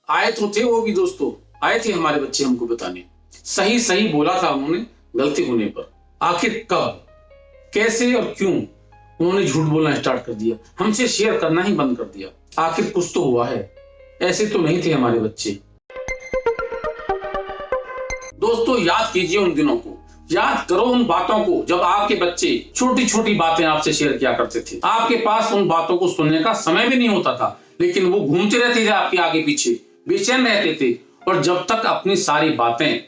आए तो थे वो भी दोस्तों, आए थे हमारे बच्चे हमको बताने। सही सही बोला था उन्होंने गलती होने पर। आखिर कब, कैसे और क्यों उन्होंने झूठ बोलना स्टार्ट कर दिया, हमसे शेयर करना ही बंद कर दिया? आखिर कुछ तो हुआ है, ऐसे तो नहीं थे हमारे बच्चे। दोस्तों याद कीजिए उन दिनों को, याद करो उन बातों को जब आपके बच्चे छोटी छोटी बातें आपसे शेयर किया करते थे। आपके पास उन बातों को सुनने का समय भी नहीं होता था, लेकिन वो घूमते रहते थे आपके आगे पीछे, बेचैन रहते थे, और जब तक अपनी सारी बातें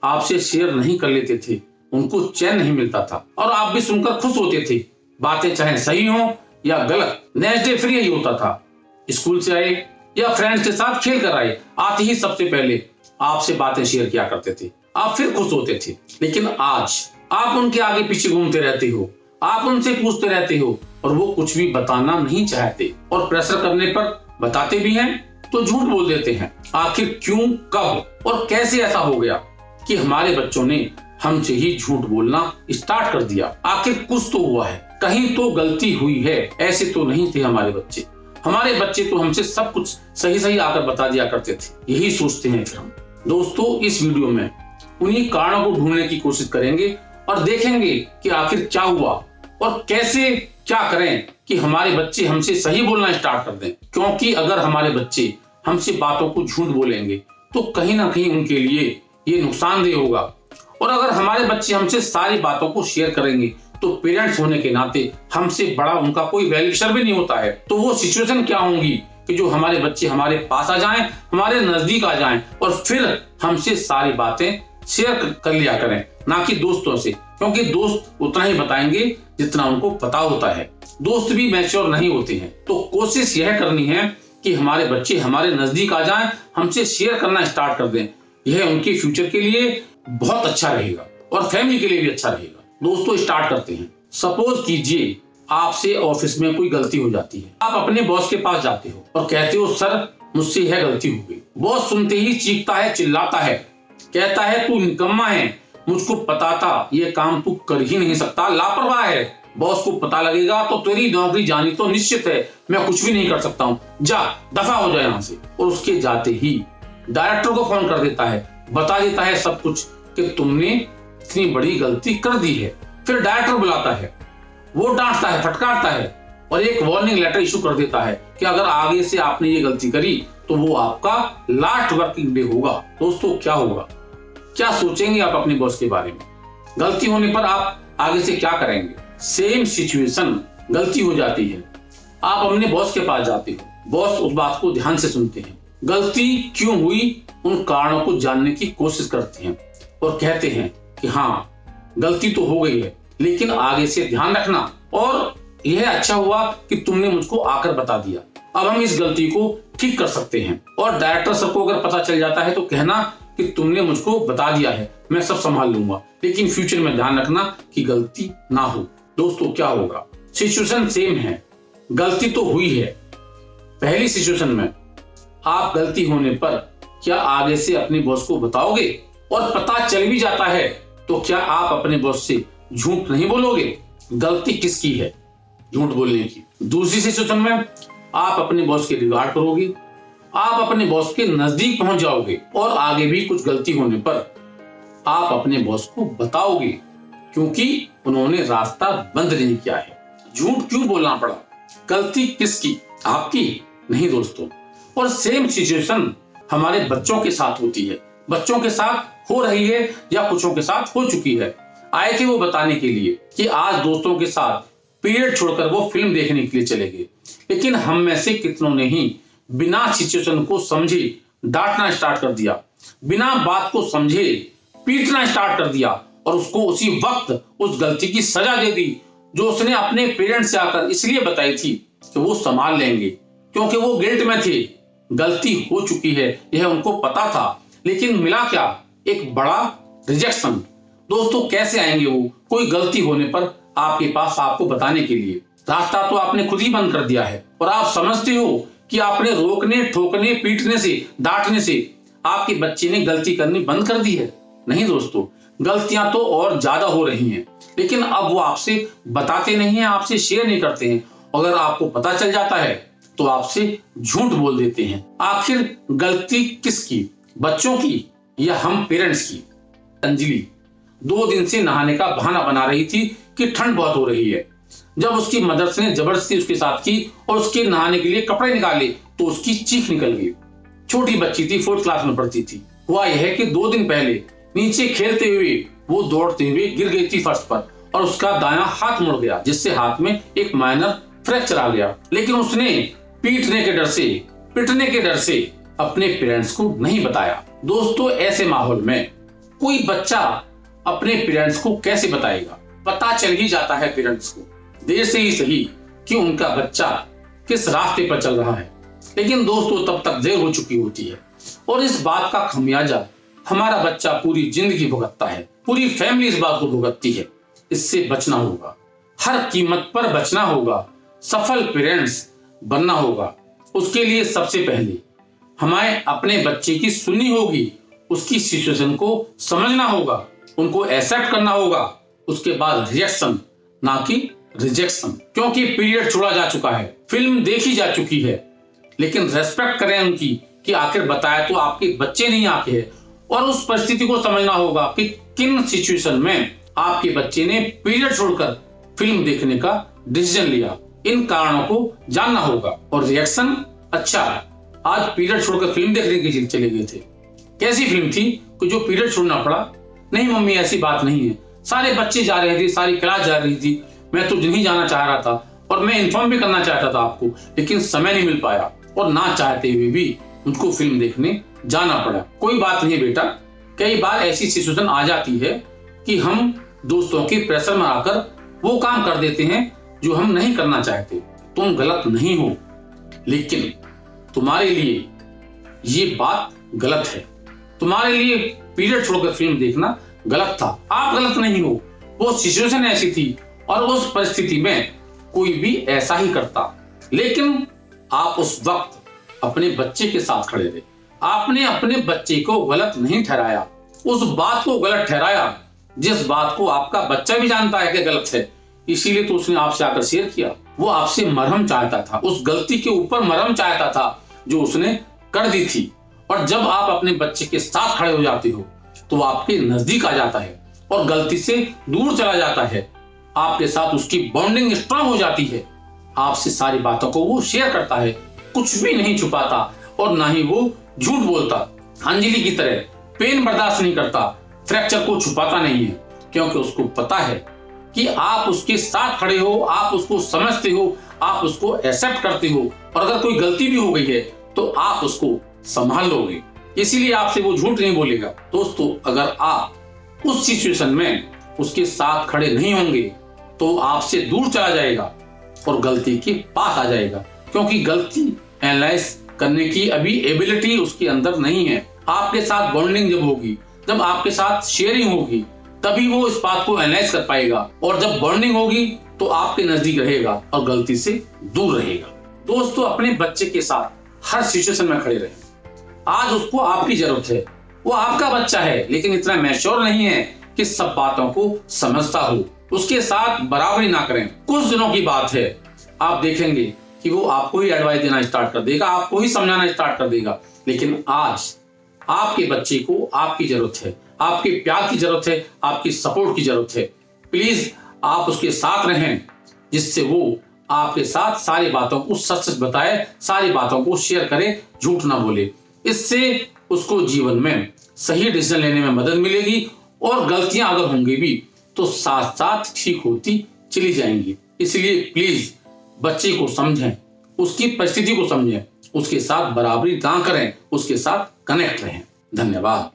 आपसे शेयर नहीं कर लेते थे उनको चैन नहीं मिलता था, और आप भी सुनकर खुश होते थे। बातें चाहे सही हो या गलत, नेक्स्ट डे फिर यही होता था। स्कूल से आए या फ्रेंड्स के साथ खेल कर आए, आते ही सबसे पहले आपसे बातें शेयर किया करते थे, आप फिर खुश होते थे। लेकिन आज आप उनके आगे पीछे घूमते रहते हो, आप उनसे पूछते रहते हो, और वो कुछ भी बताना नहीं चाहते, और प्रेशर करने पर बताते भी हैं तो झूठ बोल देते हैं। आखिर क्यों, कब और कैसे ऐसा हो गया कि हमारे बच्चों ने हमसे ही झूठ बोलना स्टार्ट कर दिया? आखिर कुछ तो हुआ है, कहीं तो गलती हुई है। ऐसे तो नहीं थे हमारे बच्चे, हमारे बच्चे तो हमसे सब कुछ सही सही आकर बता दिया करते थे, यही सोचते हैं फिर हम। दोस्तों इस वीडियो में उन्हीं कारणों को ढूंढने की कोशिश करेंगे और देखेंगे कि आखिर क्या हुआ और कैसे क्या करें कि हमारे बच्चे हमसे सही बोलना स्टार्ट कर दें। क्योंकि अगर हमारे बच्चे हमसे बातों को झूठ बोलेंगे तो कहीं ना कहीं उनके लिए ये नुकसानदेह होगा, और अगर हमारे बच्चे हमसे सारी बातों को शेयर करेंगे तो पेरेंट्स होने के नाते हमसे बड़ा उनका कोई वैल्यूएशन भी नहीं होता है। तो वो सिचुएशन क्या होंगी कि जो हमारे बच्चे हमारे पास आ जाएं, हमारे नजदीक आ जाएं, और फिर हमसे सारी बातें शेयर कर लिया करें, ना कि दोस्तों से, क्योंकि दोस्त उतना ही बताएंगे जितना उनको पता होता है। दोस्त भी मैच्योर नहीं होते हैं। तो कोशिश यह करनी है कि हमारे बच्चे हमारे नजदीक आ जाएं, हमसे शेयर करना स्टार्ट कर दें। यह उनके फ्यूचर के लिए बहुत अच्छा रहेगा और फैमिली के लिए भी अच्छा रहेगा। दोस्तों स्टार्ट करते हैं। सपोज कीजिए आपसे ऑफिस में कोई गलती हो जाती है, आप अपने बॉस के पास जाते हो और कहते हो सर मुझसे यह गलती हो गई। बॉस सुनते ही चीखता है, चिल्लाता है, कहता है तू निकम्मा है, मुझको पता था ये काम तू कर ही नहीं सकता, लापरवाह है। बॉस को पता लगेगा तो तेरी नौकरी जानी तो निश्चित है, मैं कुछ भी नहीं कर सकता हूँ, जा दफा हो जाए यहाँ से। और उसके जाते ही डायरेक्टर को फोन कर देता है, बता देता है सब कुछ कि तुमने इतनी बड़ी गलती कर दी है। फिर डायरेक्टर बुलाता है, वो डांटता है, फटकारता है, और एक वार्निंग लेटर इशू कर देता है कि अगर आगे से आपने ये गलती करी तो वो आपका लास्ट वर्किंग डे होगा। दोस्तों क्या होगा, क्या सोचेंगे आप अपने बॉस के बारे में? गलती होने पर आप आगे से क्या करेंगे? सेम सिचुएशन, गलती हो जाती है, आप अपने बॉस के पास जाते हो, बॉस उस बात को ध्यान से सुनते हैं, गलती क्यों हुई उन कारणों को जानने की कोशिश करते हैं और कहते हैं कि हाँ गलती तो हो गई है, लेकिन आगे से ध्यान रखना, और यह अच्छा हुआ कि तुमने मुझको आकर बता दिया, अब हम इस गलती को ठीक कर सकते हैं। और डायरेक्टर सर को अगर पता चल जाता है तो कहना कि तुमने मुझको बता दिया है, मैं सब संभाल लूंगा, लेकिन फ्यूचर में ध्यान रखना कि गलती ना हो। दोस्तों क्या होगा, सिचुएशन सेम है, गलती तो हुई है। पहली सिचुएशन में आप गलती होने पर क्या आगे से अपने बॉस को बताओगे, और पता चल भी जाता है तो क्या आप अपने बॉस से झूठ नहीं बोलोगे? गलती किसकी है, झूठ बोलने की। दूसरी सिचुएशन में आप अपने बॉस की रिगार्ड करोगे, आप अपने बॉस के नजदीक पहुंच जाओगे, और आगे भी कुछ गलती होने पर आप अपने बॉस को बताओगे, क्योंकि उन्होंने रास्ता बंद नहीं किया है। झूठ क्यों बोलना पड़ा, गलती किसकी, आपकी नहीं दोस्तों। और सेम सिचुएशन हमारे बच्चों के साथ होती है, बच्चों के साथ हो रही है या कुछों के साथ हो चुकी है। आए थे वो बताने के लिए कि आज दोस्तों के साथ पीरियड छोड़कर वो फिल्म देखने के लिए चले गए, लेकिन हम में से कितनों ने ही बिना सिचुएशन को समझे डांटना स्टार्ट कर दिया, बिना बात को समझे पीटना स्टार्ट कर दिया, और उसको उसी वक्त उस गलती की सजा दे दी जो उसने अपने पेरेंट्स से आकर इसलिए बताई थी कि वो संभाल लेंगे, क्योंकि वो गिल्ट में थे, गलती हो चुकी है यह उनको पता था, लेकिन मिला क्या, एक बड़ा रिजेक्शन। दोस्तों कैसे आएंगे वो कोई गलती होने पर आपके पास आपको बताने के लिए? रास्ता तो आपने खुद ही बंद कर दिया है, और आप समझते हो कि आपने रोकने, ठोकने, पीटने से, डांटने से आपके बच्चे ने गलती करनी बंद कर दी है। नहीं दोस्तों, गलतियां तो और ज्यादा हो रही हैं, लेकिन अब वो आपसे बताते नहीं है, आपसे शेयर नहीं करते हैं। अगर आपको पता चल जाता है तो आपसे झूठ बोल देते हैं। आखिर गलती किसकी, बच्चों की या हम पेरेंट्स की? अंजलि 2 दिन से नहाने का बहाना बना रही थी कि ठंड बहुत हो रही है। जब उसकी मदर ने जबरदस्ती उसके साथ की और उसके नहाने के लिए कपड़े निकाले तो उसकी चीख निकल गई। छोटी बच्ची थी, 4th क्लास में पढ़ती थी। हुआ यह कि 2 दिन पहले नीचे खेलते हुए वो दौड़ते हुए गिर गई थी फर्श पर और उसका दायां हाथ मुड़ गया, जिससे हाथ में एक माइनर फ्रैक्चर आ गया। लेकिन उसने पिटने के डर से अपने पेरेंट्स को नहीं बताया। दोस्तों, ऐसे माहौल में कोई बच्चा अपने पेरेंट्स को कैसे बताएगा? पता चल ही जाता है पेरेंट्स को, देर से ही सही, कि उनका बच्चा किस रास्ते पर चल रहा है। लेकिन दोस्तों, तब तक देर हो चुकी होती है और इस बात का खमियाजा हमारा बच्चा पूरी जिंदगी भुगतता है। पूरी फैमिली इस बात को भुगतती है। इससे बचना होगा, हर कीमत पर बचना होगा, सफल पेरेंट्स बनना होगा। उसके लिए सबसे पहले हमें अपने बच्चे की सुननी होगी, उसकी सिचुएशन को समझना होगा, उनको एक्सेप्ट करना होगा। उसके बाद रिएक्शन, ना कि रिजेक्शन। क्योंकि पीरियड छोड़ा जा चुका है, फिल्म देखी जा चुकी है, लेकिन रेस्पेक्ट करें उनकी कि आखिर बताया तो आपके बच्चे नहीं आके है। और उस परिस्थिति को समझना होगा कि किन सिचुएशन में आपके बच्चे ने पीरियड छोड़कर फिल्म देखने का डिसीजन लिया। इन कारणों को जानना होगा। और रिएक्शन, अच्छा आज पीरियड छोड़कर फिल्म देखने के लिए चले गए थे, कैसी फिल्म थी कि जो पीरियड छोड़ना पड़ा? नहीं मम्मी, ऐसी बात नहीं है, सारे बच्चे जा रहे थे, सारी क्लास जा रही थी, मैं तो नहीं जाना चाह रहा था और मैं इन्फॉर्म भी करना चाहता था आपको, लेकिन समय नहीं मिल पाया और ना चाहते हुए भी उनको फिल्म देखने जाना पड़ा। कोई बात नहीं बेटा, कई बार ऐसी सिचुएशन आ जाती है कि हम दोस्तों के प्रेशर में आकर वो काम कर देते हैं जो हम नहीं करना चाहते। तुम गलत नहीं हो, लेकिन तुम्हारे लिए ये बात गलत है। तुम्हारे लिए पीरियड छोड़कर फिल्म देखना गलत था। आप गलत नहीं हो, वो सिचुएशन ऐसी थी और उस परिस्थिति में कोई भी ऐसा ही करता। लेकिन आप उस वक्त अपने बच्चे के साथ खड़े थे, आपने अपने बच्चे को गलत नहीं ठहराया, उस बात को गलत ठहराया जिस बात को आपका बच्चा भी जानता है कि गलत है। इसीलिए तो उसने आपसे आकर शेयर किया। वो आपसे मरहम चाहता था, उस गलती के ऊपर मरहम चाहता था जो उसने कर दी थी। और जब आप अपने बच्चे के साथ खड़े हो जाते हो तो वो आपके नजदीक आ जाता है और गलती से दूर चला जाता है। आपके साथ उसकी बॉन्डिंग स्ट्रांग हो जाती है, आपसे सारी बातों को वो शेयर करता है, कुछ भी नहीं छुपाता और ना ही वो झूठ बोलता। अंजलि की तरह पेन बर्दाश्त नहीं करता, फ्रैक्चर को छुपाता नहीं है, क्योंकि उसको पता है कि आप उसके साथ खड़े हो, आप उसको समझते हो, आप उसको एक्सेप्ट करते हो और अगर कोई गलती भी हो गई है तो आप उसको संभाल लोगे। इसीलिए आपसे वो झूठ नहीं बोलेगा। दोस्तों, अगर आप उस सिचुएशन में उसके साथ खड़े नहीं होंगे तो आपसे दूर चला जाएगा और गलती के पास आ जाएगा, क्योंकि गलती एनालाइज करने की अभी एबिलिटी उसके अंदर नहीं है। आपके साथ बॉन्डिंग जब होगी, जब आपके साथ शेयरिंग होगी, तभी वो इस बात को एनालाइज कर पाएगा और जब बॉन्डिंग होगी तो आपके नजदीक रहेगा और गलती से दूर रहेगा। दोस्तों, अपने बच्चे के साथ हर सिचुएशन में खड़े रहें। आज उसको आपकी जरूरत है, वो आपका बच्चा है, लेकिन इतना मैच्योर नहीं है कि सब बातों को समझता हो। उसके साथ बराबरी ना करें। कुछ दिनों की बात है, आप देखेंगे कि वो आपको ही एडवाइस देना स्टार्ट कर देगा, आपको ही समझाना स्टार्ट कर देगा। लेकिन आज आपके बच्चे को आपकी जरूरत है, आपके प्यार की जरूरत है, आपकी सपोर्ट की जरूरत है। प्लीज आप उसके साथ रहें, जिससे वो आपके साथ सारी बातों को सच सच बताए, सारी बातों को शेयर करे, झूठ ना बोले। इससे उसको जीवन में सही डिसीजन लेने में मदद मिलेगी और गलतियां अगर होंगी भी तो साथ साथ ठीक होती चली जाएंगी। इसलिए प्लीज बच्चे को समझें, उसकी परिस्थिति को समझें, उसके साथ बराबरी ना करें, उसके साथ कनेक्ट रहें। धन्यवाद।